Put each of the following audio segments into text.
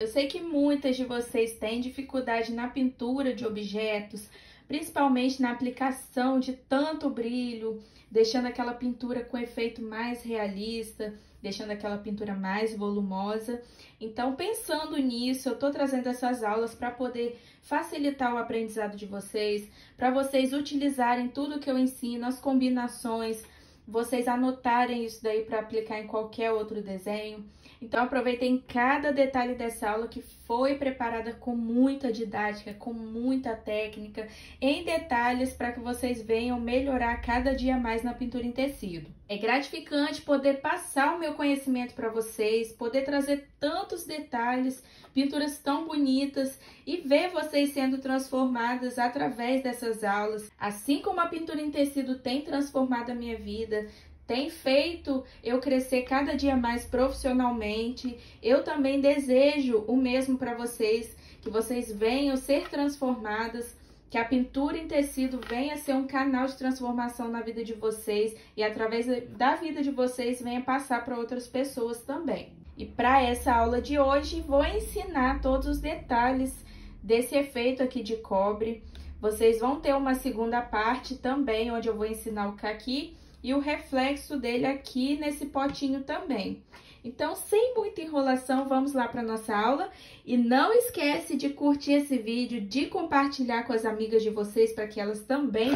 Eu sei que muitas de vocês têm dificuldade na pintura de objetos, principalmente na aplicação de tanto brilho, deixando aquela pintura com efeito mais realista, deixando aquela pintura mais volumosa. Então, pensando nisso, eu estou trazendo essas aulas para poder facilitar o aprendizado de vocês, para vocês utilizarem tudo que eu ensino, as combinações, vocês anotarem isso daí para aplicar em qualquer outro desenho. Então, aproveitem cada detalhe dessa aula que foi preparada com muita didática, com muita técnica, em detalhes para que vocês venham melhorar cada dia mais na pintura em tecido. É gratificante poder passar o meu conhecimento para vocês, poder trazer tantos detalhes, pinturas tão bonitas e ver vocês sendo transformadas através dessas aulas. Assim como a pintura em tecido tem transformado a minha vida, tem feito eu crescer cada dia mais profissionalmente, eu também desejo o mesmo para vocês, que vocês venham ser transformadas, que a pintura em tecido venha ser um canal de transformação na vida de vocês e através da vida de vocês venha passar para outras pessoas também. E para essa aula de hoje, vou ensinar todos os detalhes desse efeito aqui de cobre. Vocês vão ter uma segunda parte também, onde eu vou ensinar o caqui e o reflexo dele aqui nesse potinho também. Então, sem muita enrolação, vamos lá para nossa aula. E não esquece de curtir esse vídeo, de compartilhar com as amigas de vocês, para que elas também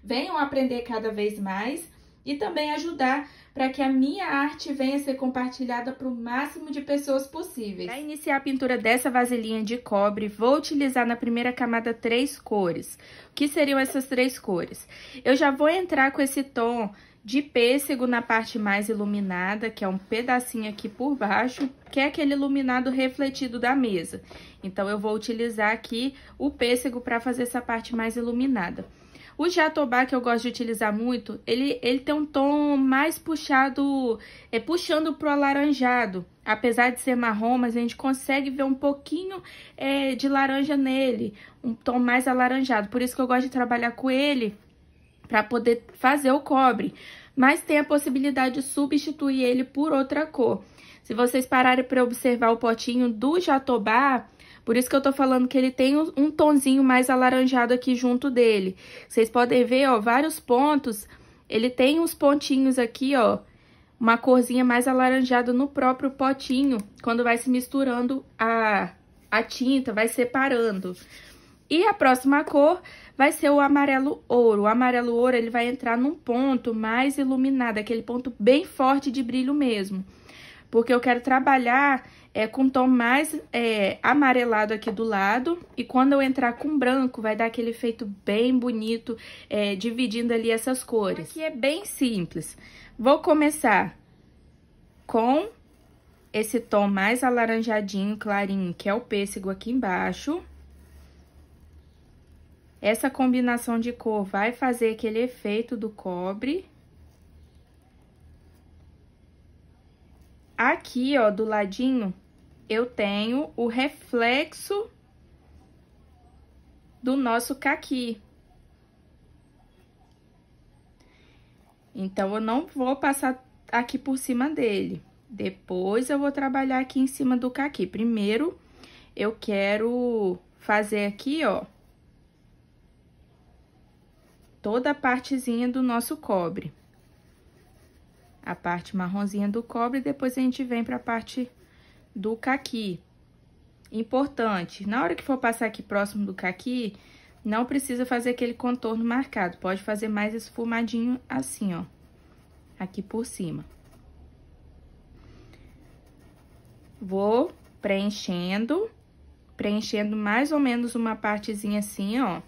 venham aprender cada vez mais. E também ajudar para que a minha arte venha a ser compartilhada para o máximo de pessoas possíveis. Para iniciar a pintura dessa vasilhinha de cobre, vou utilizar na primeira camada 3 cores. O que seriam essas 3 cores? Eu já vou entrar com esse tom de pêssego na parte mais iluminada, que é um pedacinho aqui por baixo, que é aquele iluminado refletido da mesa. Então, eu vou utilizar aqui o pêssego para fazer essa parte mais iluminada. O jatobá, que eu gosto de utilizar muito, ele tem um tom mais puxado, puxando pro alaranjado. Apesar de ser marrom, mas a gente consegue ver um pouquinho de laranja nele, um tom mais alaranjado. Por isso que eu gosto de trabalhar com ele, para poder fazer o cobre. Mas tem a possibilidade de substituir ele por outra cor. Se vocês pararem para observar o potinho do jatobá, por isso que eu tô falando que ele tem um tonzinho mais alaranjado aqui junto dele. Vocês podem ver, ó, vários pontos. Ele tem uns pontinhos aqui, ó, uma corzinha mais alaranjada no próprio potinho, quando vai se misturando a tinta, vai separando. E a próxima cor vai ser o amarelo ouro. O amarelo ouro, ele vai entrar num ponto mais iluminado, aquele ponto bem forte de brilho mesmo. Porque eu quero trabalhar com um tom mais amarelado aqui do lado. E quando eu entrar com branco, vai dar aquele efeito bem bonito, dividindo ali essas cores. Aqui é bem simples. Vou começar com esse tom mais alaranjadinho, clarinho, que é o pêssego aqui embaixo. Essa combinação de cor vai fazer aquele efeito do cobre. Aqui, ó, do ladinho, eu tenho o reflexo do nosso caqui. Então, eu não vou passar aqui por cima dele. Depois, eu vou trabalhar aqui em cima do caqui. Primeiro, eu quero fazer aqui, ó, toda a partezinha do nosso cobre. A parte marronzinha do cobre, depois a gente vem para a parte do caqui. Importante, na hora que for passar aqui próximo do caqui, não precisa fazer aquele contorno marcado, pode fazer mais esfumadinho assim, ó, aqui por cima. Vou preenchendo mais ou menos uma partezinha assim, ó.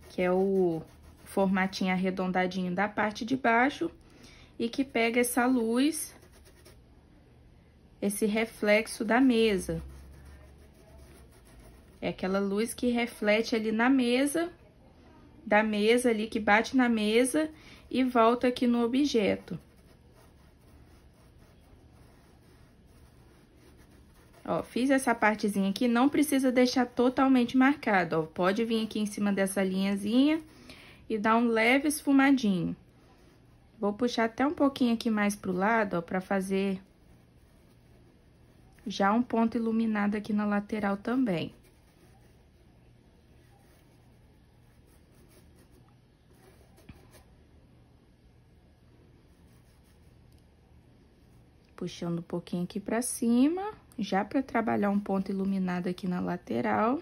Que é o formatinho arredondadinho da parte de baixo e que pega essa luz, esse reflexo da mesa. É aquela luz que reflete ali na mesa, da mesa ali, que bate na mesa e volta aqui no objeto. Ó, fiz essa partezinha aqui, não precisa deixar totalmente marcado, ó. Pode vir aqui em cima dessa linhazinha e dar um leve esfumadinho. Vou puxar até um pouquinho aqui mais pro lado, ó, pra fazer já um ponto iluminado aqui na lateral também. Puxando um pouquinho aqui pra cima, já pra trabalhar um ponto iluminado aqui na lateral.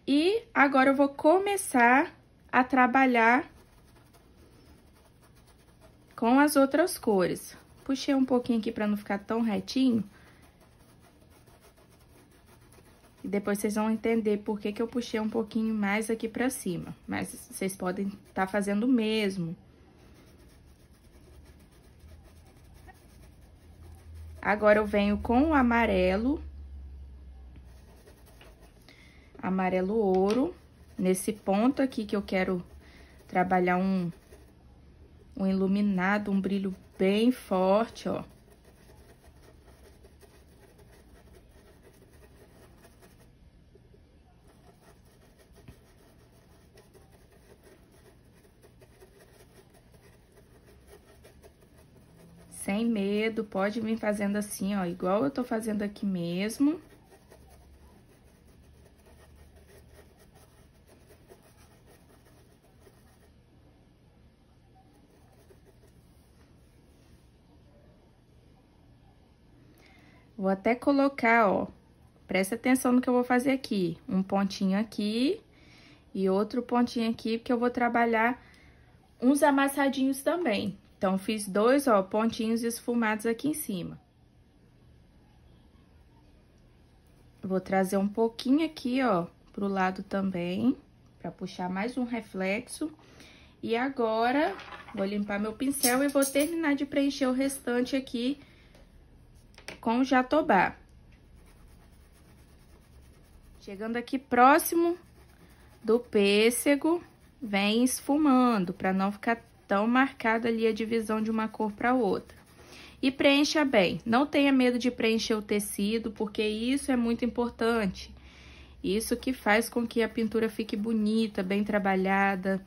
E agora eu vou começar a trabalhar com as outras cores. Puxei um pouquinho aqui pra não ficar tão retinho. E depois vocês vão entender por que que eu puxei um pouquinho mais aqui pra cima. Mas vocês podem estar fazendo o mesmo. Agora, eu venho com o amarelo. Amarelo ouro. Nesse ponto aqui que eu quero trabalhar um iluminado, um brilho bem forte, ó. Sem medo, pode vir fazendo assim, ó, igual eu tô fazendo aqui mesmo. Vou até colocar, ó, presta atenção no que eu vou fazer aqui. Um pontinho aqui e outro pontinho aqui, porque eu vou trabalhar uns amassadinhos também. Então, fiz dois, ó, pontinhos esfumados aqui em cima. Vou trazer um pouquinho aqui, ó, pro lado também, pra puxar mais um reflexo. E agora, vou limpar meu pincel e vou terminar de preencher o restante aqui com jatobá. Chegando aqui próximo do pêssego, vem esfumando, pra não ficar tão marcada ali a divisão de uma cor para outra. E preencha bem. Não tenha medo de preencher o tecido, porque isso é muito importante. Isso que faz com que a pintura fique bonita, bem trabalhada.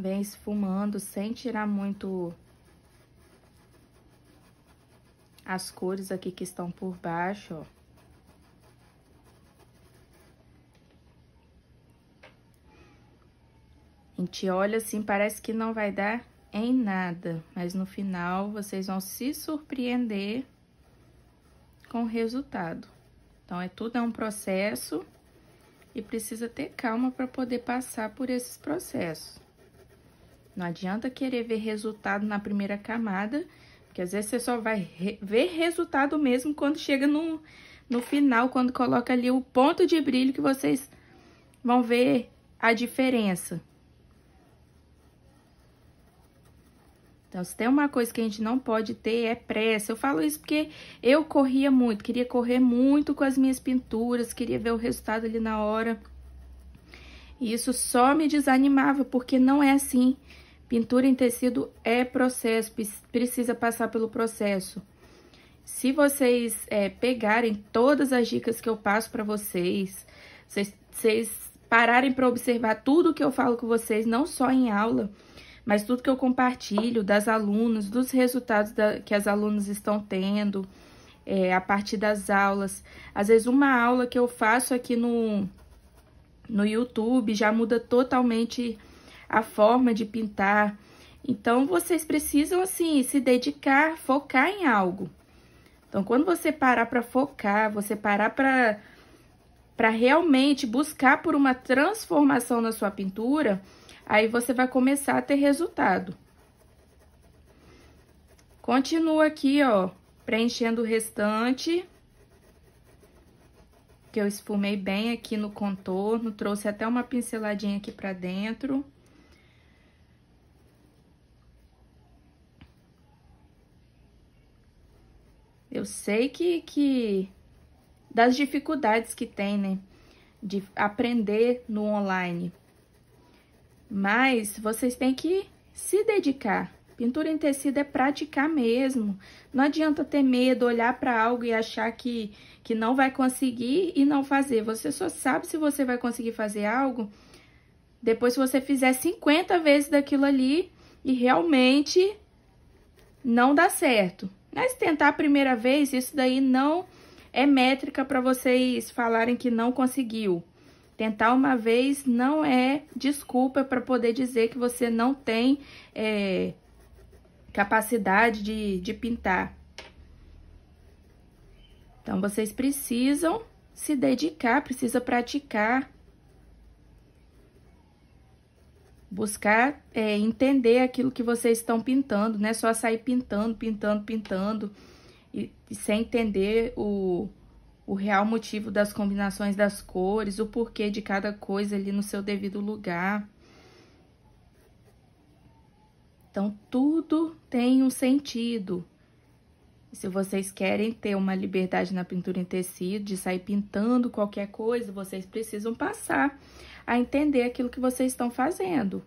Vem esfumando sem tirar muito as cores aqui que estão por baixo, ó. A gente olha assim, parece que não vai dar em nada, mas no final vocês vão se surpreender com o resultado. Então, tudo é um processo e precisa ter calma para poder passar por esses processos. Não adianta querer ver resultado na primeira camada, porque às vezes você só vai ver resultado mesmo quando chega no final, quando coloca ali o ponto de brilho que vocês vão ver a diferença. Então, se tem uma coisa que a gente não pode ter, é pressa. Eu falo isso porque eu corria muito, queria correr muito com as minhas pinturas, queria ver o resultado ali na hora. E isso só me desanimava, porque não é assim. Pintura em tecido é processo, precisa passar pelo processo. Se vocês pegarem todas as dicas que eu passo para vocês pararem para observar tudo que eu falo com vocês, não só em aula, mas tudo que eu compartilho das alunas, dos resultados que as alunas estão tendo a partir das aulas. Às vezes, uma aula que eu faço aqui no YouTube já muda totalmente a forma de pintar. Então, vocês precisam, assim, se dedicar, focar em algo. Então, quando você parar para focar, você parar para realmente buscar por uma transformação na sua pintura, aí você vai começar a ter resultado. Continua aqui, ó, preenchendo o restante. Que eu esfumei bem aqui no contorno, trouxe até uma pinceladinha aqui pra dentro. Eu sei que das dificuldades que tem, né, de aprender no online. Mas vocês têm que se dedicar. Pintura em tecido é praticar mesmo. Não adianta ter medo, olhar para algo e achar que não vai conseguir e não fazer. Você só sabe se você vai conseguir fazer algo depois se você fizer 50 vezes daquilo ali e realmente não dá certo. Mas tentar a primeira vez, isso daí não é métrica para vocês falarem que não conseguiu. Tentar uma vez não é desculpa para poder dizer que você não tem capacidade de pintar. Então, vocês precisam se dedicar, precisa praticar. Buscar entender aquilo que vocês estão pintando, não é só sair pintando, pintando, pintando, e sem entender o real motivo das combinações das cores, o porquê de cada coisa ali no seu devido lugar. Então, tudo tem um sentido. Se vocês querem ter uma liberdade na pintura em tecido, de sair pintando qualquer coisa, vocês precisam passar a entender aquilo que vocês estão fazendo.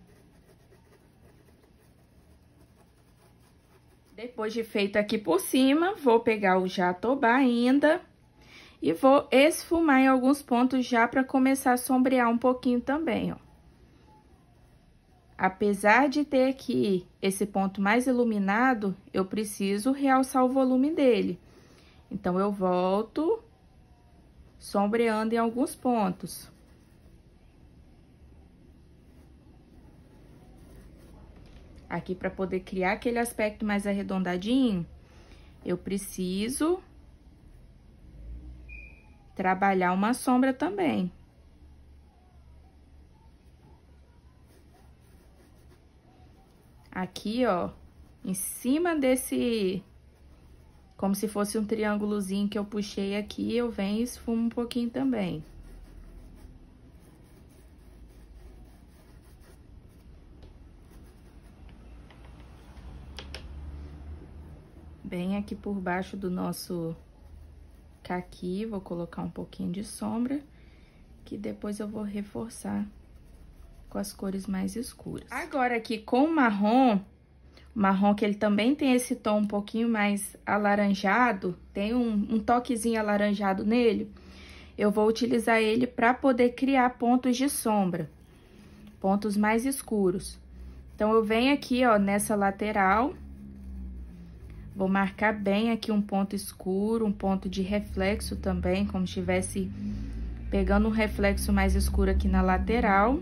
Depois de feito aqui por cima, vou pegar o jatobá ainda e vou esfumar em alguns pontos já para começar a sombrear um pouquinho também, ó. Apesar de ter aqui esse ponto mais iluminado, eu preciso realçar o volume dele. Então, eu volto sombreando em alguns pontos. Aqui, para poder criar aquele aspecto mais arredondadinho, eu preciso trabalhar uma sombra também. Aqui, ó, em cima desse, como se fosse um triângulozinho que eu puxei aqui, eu venho e esfumo um pouquinho também. Bem aqui por baixo do nosso caqui, vou colocar um pouquinho de sombra, que depois eu vou reforçar com as cores mais escuras. Agora, aqui com o marrom que ele também tem esse tom um pouquinho mais alaranjado, tem um toquezinho alaranjado nele, eu vou utilizar ele para poder criar pontos de sombra, pontos mais escuros. Então, eu venho aqui, ó, nessa lateral, vou marcar bem aqui um ponto escuro, um ponto de reflexo também, como se estivesse pegando um reflexo mais escuro aqui na lateral.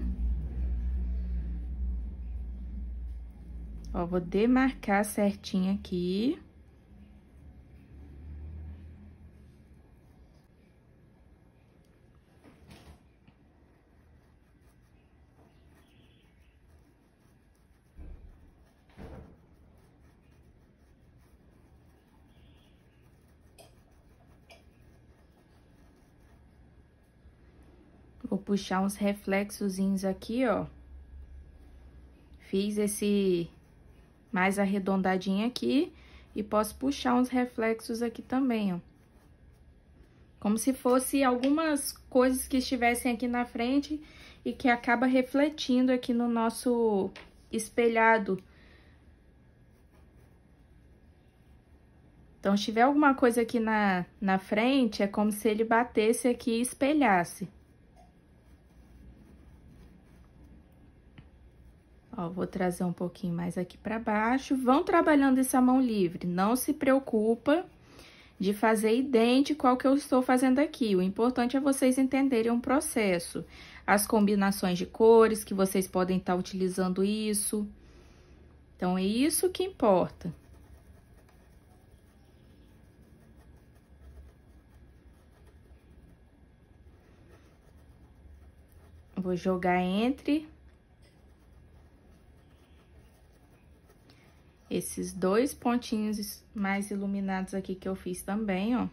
Ó, vou demarcar certinho aqui. Vou puxar uns reflexozinhos aqui, ó. Fiz esse mais arredondadinho aqui e posso puxar uns reflexos aqui também, ó. Como se fosse algumas coisas que estivessem aqui na frente e que acaba refletindo aqui no nosso espelhado. Então, se tiver alguma coisa aqui na frente, é como se ele batesse aqui e espelhasse. Ó, vou trazer um pouquinho mais aqui pra baixo. Vão trabalhando essa mão livre. Não se preocupa de fazer idêntico ao que eu estou fazendo aqui. O importante é vocês entenderem o processo. As combinações de cores, que vocês podem estar utilizando isso. Então, é isso que importa. Vou jogar entre esses dois pontinhos mais iluminados aqui que eu fiz também, ó.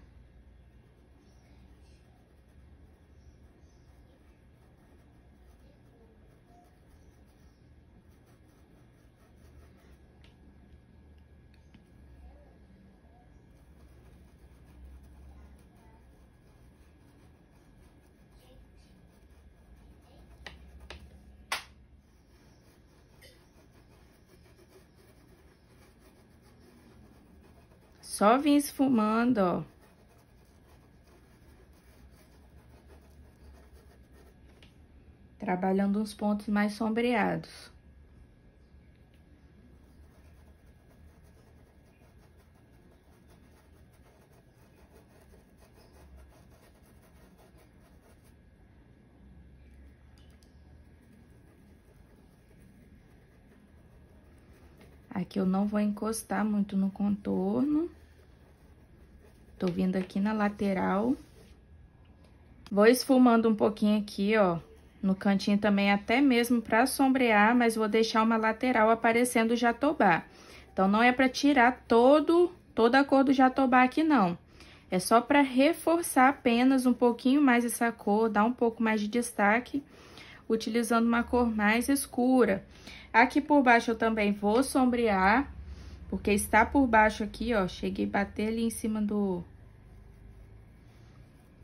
Só vim esfumando, ó. Trabalhando uns pontos mais sombreados. Aqui eu não vou encostar muito no contorno. Tô vindo aqui na lateral. Vou esfumando um pouquinho aqui, ó. No cantinho também, até mesmo pra sombrear, mas vou deixar uma lateral aparecendo o jatobá. Então, não é pra tirar toda a cor do jatobá aqui, não. É só pra reforçar apenas um pouquinho mais essa cor, dar um pouco mais de destaque, utilizando uma cor mais escura. Aqui por baixo eu também vou sombrear, porque está por baixo aqui, ó. Cheguei a bater ali em cima do...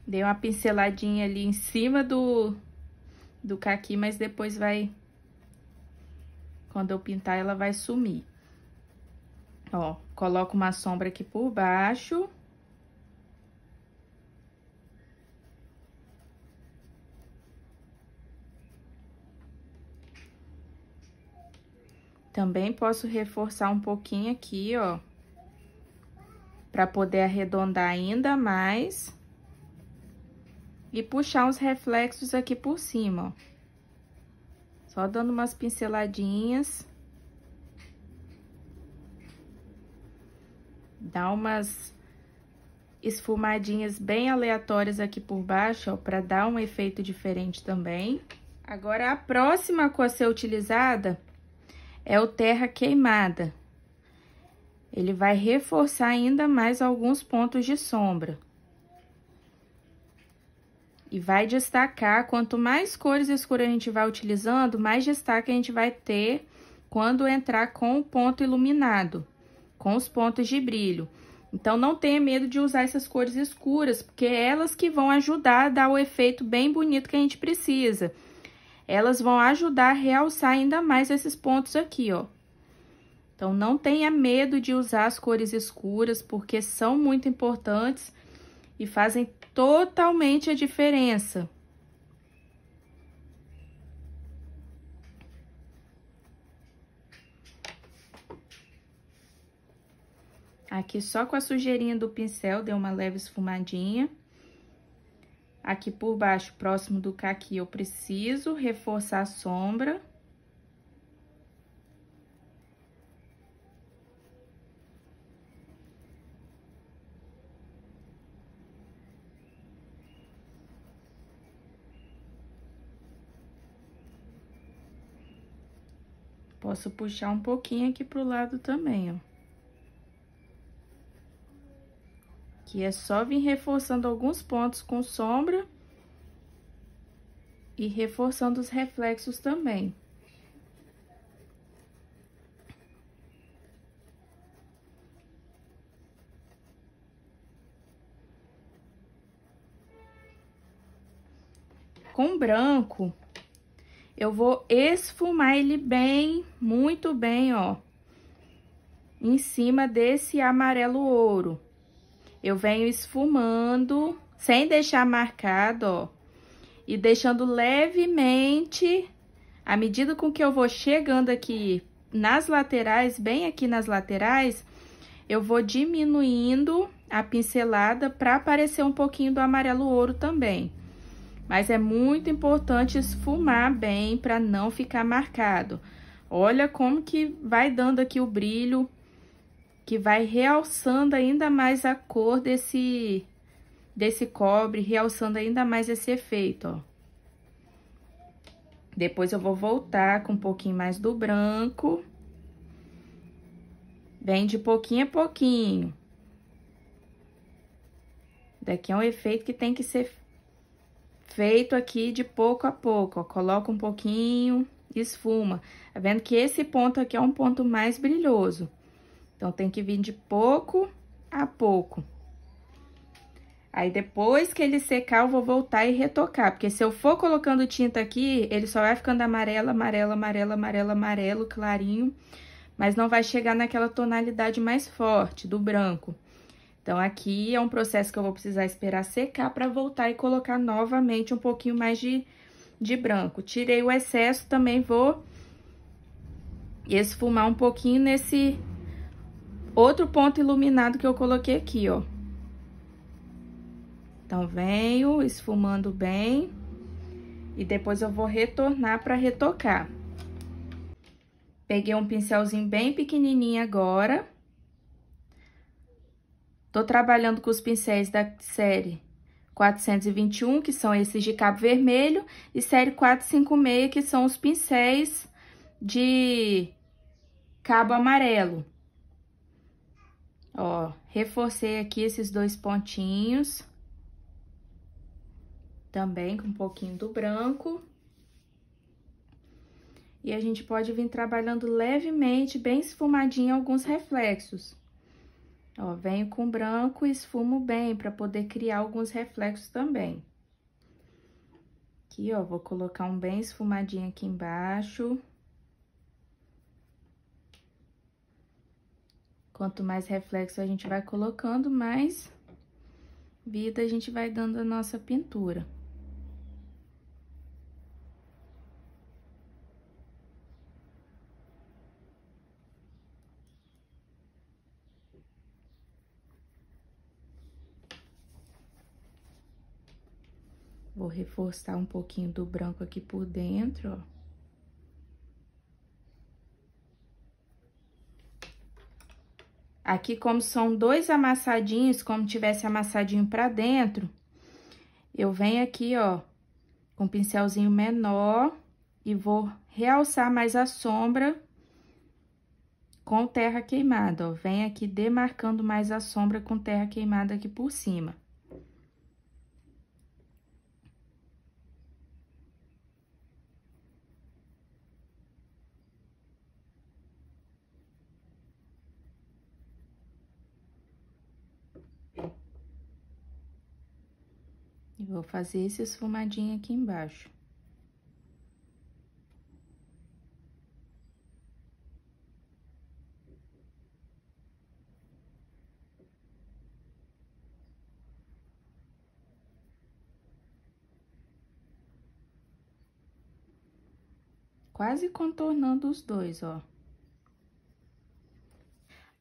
Dei uma pinceladinha ali em cima do caqui, mas depois vai... Quando eu pintar, ela vai sumir. Ó, coloco uma sombra aqui por baixo. Também posso reforçar um pouquinho aqui, ó. Pra poder arredondar ainda mais. E puxar uns reflexos aqui por cima, ó. Só dando umas pinceladinhas. Dá umas esfumadinhas bem aleatórias aqui por baixo, ó, pra dar um efeito diferente também. Agora, a próxima cor a ser utilizada é o terra queimada. Ele vai reforçar ainda mais alguns pontos de sombra. E vai destacar, quanto mais cores escuras a gente vai utilizando, mais destaque a gente vai ter quando entrar com o ponto iluminado, com os pontos de brilho. Então, não tenha medo de usar essas cores escuras, porque é elas que vão ajudar a dar o efeito bem bonito que a gente precisa. Elas vão ajudar a realçar ainda mais esses pontos aqui, ó. Então, não tenha medo de usar as cores escuras, porque são muito importantes e fazem totalmente a diferença. Aqui, só com a sujeirinha do pincel, deu uma leve esfumadinha. Aqui por baixo, próximo do caqui, eu preciso reforçar a sombra. Posso puxar um pouquinho aqui pro lado também, ó. Que é só vir reforçando alguns pontos com sombra e reforçando os reflexos também. Com branco, eu vou esfumar ele bem, muito bem, ó, em cima desse amarelo ouro. Eu venho esfumando, sem deixar marcado, ó, e deixando levemente, à medida com que eu vou chegando aqui nas laterais, bem aqui nas laterais, eu vou diminuindo a pincelada para aparecer um pouquinho do amarelo ouro também. Mas é muito importante esfumar bem para não ficar marcado. Olha como que vai dando aqui o brilho, que vai realçando ainda mais a cor desse cobre, realçando ainda mais esse efeito, ó. Depois eu vou voltar com um pouquinho mais do branco. Vem de pouquinho a pouquinho. Daqui é um efeito que tem que ser feito aqui de pouco a pouco, ó. Coloca um pouquinho, esfuma. Tá vendo que esse ponto aqui é um ponto mais brilhoso. Então, tem que vir de pouco a pouco. Aí, depois que ele secar, eu vou voltar e retocar. Porque se eu for colocando tinta aqui, ele só vai ficando amarelo, amarelo, amarelo, amarelo, amarelo, clarinho. Mas não vai chegar naquela tonalidade mais forte do branco. Então, aqui é um processo que eu vou precisar esperar secar para voltar e colocar novamente um pouquinho mais de branco. Tirei o excesso, também vou esfumar um pouquinho nesse outro ponto iluminado que eu coloquei aqui, ó. Então, venho esfumando bem e depois eu vou retornar para retocar. Peguei um pincelzinho bem pequenininho agora. Tô trabalhando com os pincéis da série 421, que são esses de cabo vermelho, e série 456, que são os pincéis de cabo amarelo. Ó, reforcei aqui esses dois pontinhos. Também com um pouquinho do branco. E a gente pode vir trabalhando levemente, bem esfumadinho, alguns reflexos. Ó, venho com branco e esfumo bem, para poder criar alguns reflexos também. Aqui, ó, vou colocar um bem esfumadinho aqui embaixo. Quanto mais reflexo a gente vai colocando, mais vida a gente vai dando à nossa pintura. Vou reforçar um pouquinho do branco aqui por dentro, ó. Aqui, como são dois amassadinhos, como tivesse amassadinho pra dentro, eu venho aqui, ó, com um pincelzinho menor e vou realçar mais a sombra com terra queimada, ó. Venho aqui demarcando mais a sombra com terra queimada aqui por cima. E vou fazer esse esfumadinho aqui embaixo. Quase contornando os dois, ó.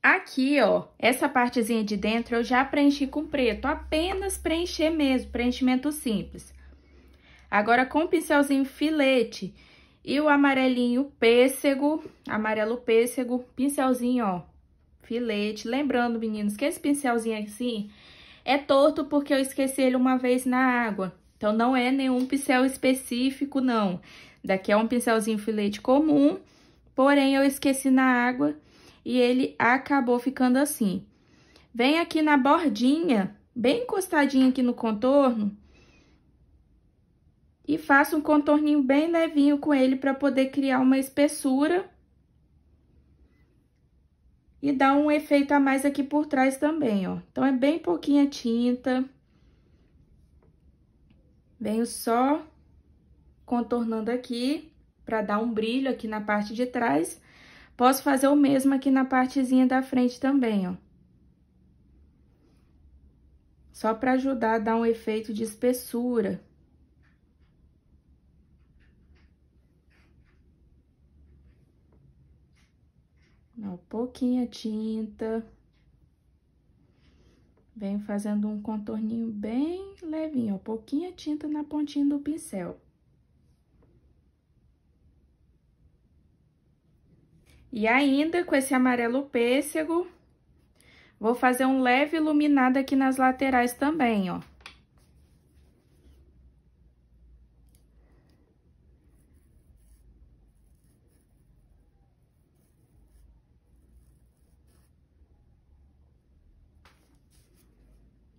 Aqui, ó, essa partezinha de dentro eu já preenchi com preto, apenas preencher mesmo, preenchimento simples. Agora, com o pincelzinho filete e o amarelinho pêssego, amarelo pêssego, pincelzinho, ó, filete. Lembrando, meninos, que esse pincelzinho assim é torto porque eu esqueci ele uma vez na água. Então, não é nenhum pincel específico, não. Daqui é um pincelzinho filete comum, porém, eu esqueci na água e ele acabou ficando assim. Vem aqui na bordinha, bem encostadinho aqui no contorno, e faço um contorninho bem levinho com ele para poder criar uma espessura. E dar um efeito a mais aqui por trás também, ó. Então, é bem pouquinha tinta. Venho só contornando aqui, para dar um brilho aqui na parte de trás. Posso fazer o mesmo aqui na partezinha da frente também, ó. Só para ajudar a dar um efeito de espessura. Ó, pouquinha tinta. Venho fazendo um contorninho bem levinho, ó. Pouquinha tinta na pontinha do pincel. E ainda com esse amarelo pêssego, vou fazer um leve iluminado aqui nas laterais também, ó.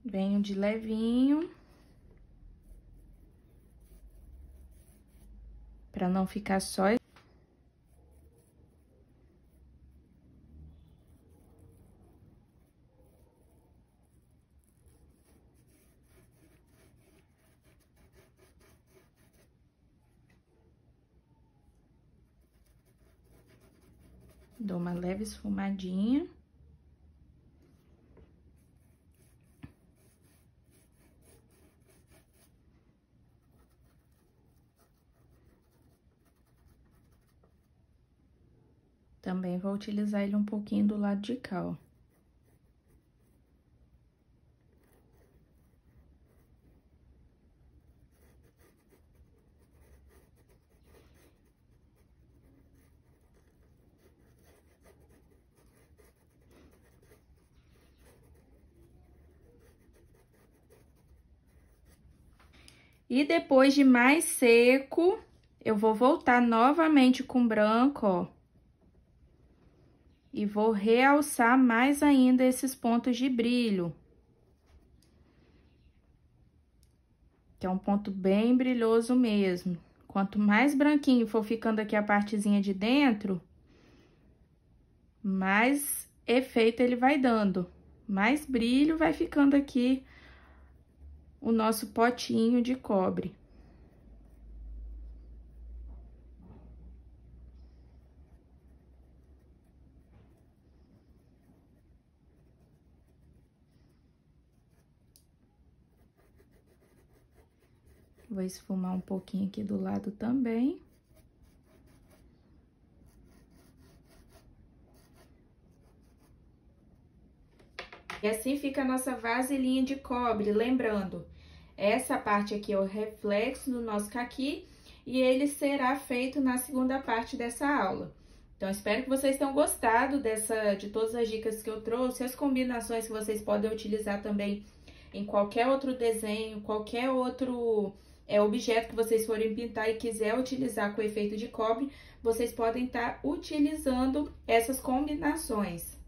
Venho de levinho. Pra não ficar só... Dou uma leve esfumadinha. Também vou utilizar ele um pouquinho do lado de cá, ó. E depois de mais seco, eu vou voltar novamente com branco, ó. E vou realçar mais ainda esses pontos de brilho. Que é um ponto bem brilhoso mesmo. Quanto mais branquinho for ficando aqui a partezinha de dentro, mais efeito ele vai dando. Mais brilho vai ficando aqui o nosso potinho de cobre. Vou esfumar um pouquinho aqui do lado também. E assim fica a nossa vasilhinha de cobre, lembrando, essa parte aqui é o reflexo do nosso caqui e ele será feito na segunda parte dessa aula. Então, espero que vocês tenham gostado de todas as dicas que eu trouxe, as combinações que vocês podem utilizar também em qualquer outro desenho, qualquer outro objeto que vocês forem pintar e quiser utilizar com efeito de cobre, vocês podem estar utilizando essas combinações.